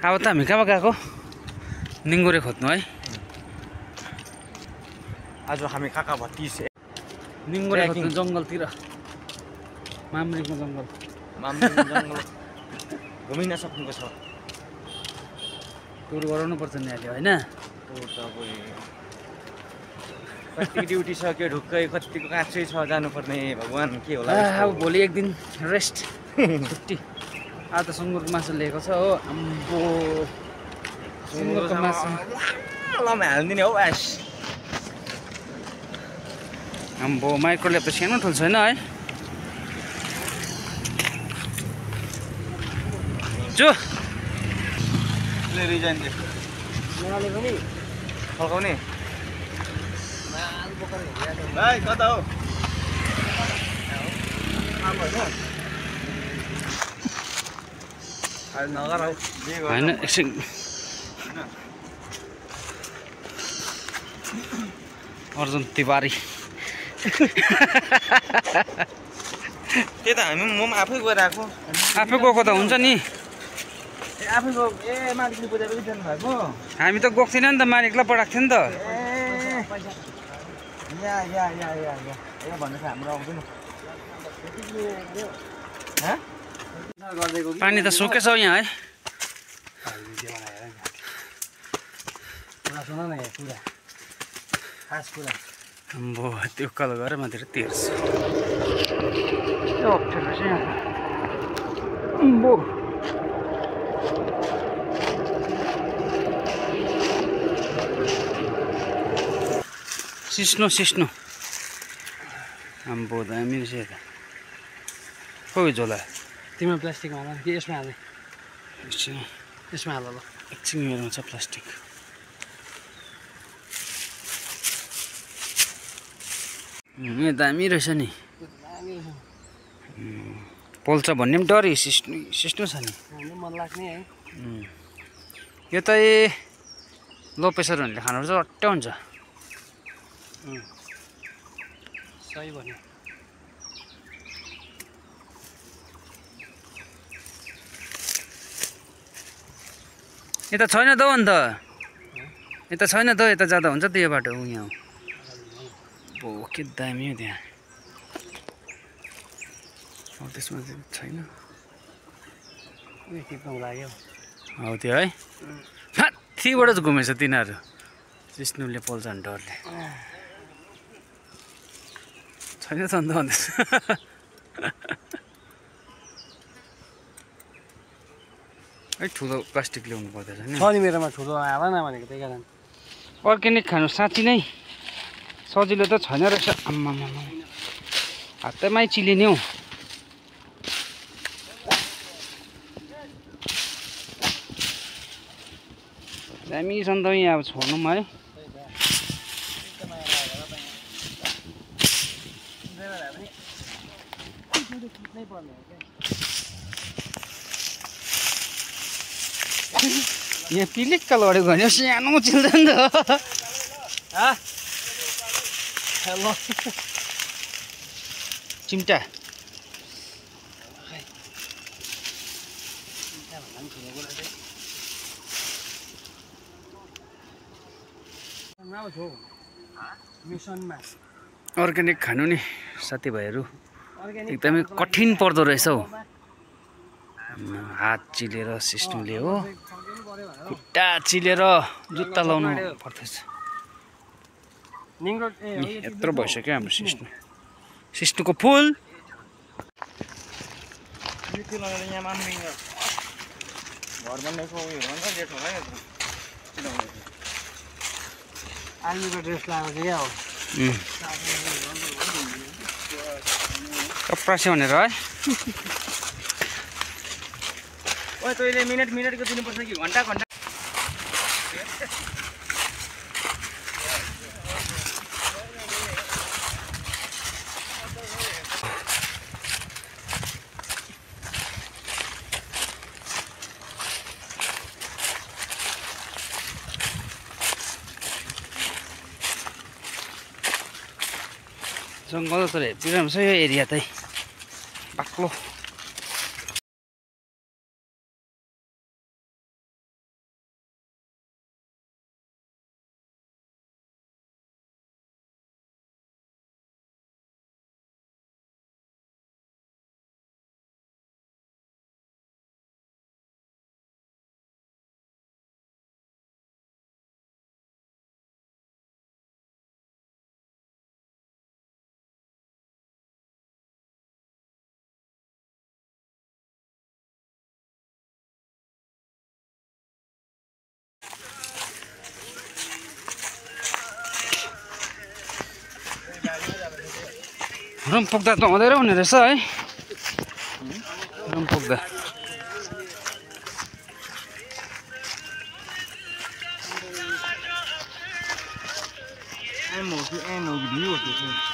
अब त हामी कहाँ गएको निङ्गुरे खोज्नु है आज हामी काका भत्ती निङ्गुरे खोज्नु जङ्गलतिर मामरिङको जङ्गल घुमिन सक्नुको छ टुर गराउनु पर्छ नि अहिले होइन टुर त अब कति ड्युटी सक्यो ढुक्कै कतिको काँचै छ जानुपर्ने भगवान् के होला अब भोलि एक दिन रेस्ट छुट्टी आज त सुँगुरको मासु लिएको छ हो आम्बो सुँगुरको मासु लमा हालिदिने हौ आस आम्बो माइक्रोवेभ त सानो ठुलो छैन है जो रिजाइन दे फर्काउने भाइ कता हो नगर होइन एकछिन अर्जुन तिवारी त्यही त हामी म पनि आफै गएर आएको आफै गएको त हुन्छ नि आफै गयो ए मालिकले पूजा पनि जानु भएको हामी त गएको थिएन नि त मालिकलाई पठाएको थियो नि त ए भन्नुहोस् हाम्रो आउँदैन पानी त सुकेछ हौ यहाँ है अम्बो त्यो उकालो गएर मात्रै तिर्छ अप्ठ्यारो छ यहाँ अम्बो सिस्नो अम्बो दामी रहेछ यता खोइ झोला तिम्रो प्लास्टिकमा हाल कि यसमा हाल्ने एकछिन यसमा हाल ल एकछिन मेरोमा छ प्लास्टिक यहाँ दामी रहेछ नि पोल्छ भन्ने पनि डर सिस्नो छ नि मन लाग्ने है यो त लो प्रेसरहरूले खानु चाहिँ अट्टै हुन्छ सही भन्यो यता छैन त हो अन्त यता छैन त यता जाँदा हुन्छ त यो बाटो यहाँ हो के दामी हो त्यहाँ अब त्यसमा चाहिँ छैन टिप्नु लाग्यो हौ त्यो है माथिबाट चाहिँ घुमेछ तिनीहरू सिस्नुले पोल्छ भने डरले छैन त अन्त भन्दैछ है ठुलो प्लास्टिक ल्याउनु पर्दैछ नि छ नि मेरोमा ठुलो हाल न भनेको त्यही कारण अर्ग्यानिक खानु साँच्ची नै सजिलो त छैन रहेछ आम्मा हातैमै चिलिने हौ दामी छ नि त यहाँ अब छोड्नु पनि है यहाँ पिलिक्क लड्यो भने सानो चिल्दैन नि त हेलो चिम्टा मिसनमा अर्ग्यानिक खानु नि साथीभाइहरू एकदमै कठिन पर्दो रहेछ हौ हात चिलेर सिस्नुले हो खुट्टा चिलेर जुत्ता लाउनु पर्दैछ यत्रो भइसक्यो हाम्रो सिस्नुको फुल घर बन्नेको उयो भन्छ डेट होला आर्मीको ड्रेस लगाएको चाहिँ क्या हो कपडा भनेर है ओ तैँले मिनटको दिनुपर्छ कि घन्टा जङ्गल तर हेप्पी राम्रो छ यो एरिया चाहिँ बाक्लो रुम पुग्दा त हुँदैन हुने रहेछ है रुम पुग्दा एम होगी डी होती है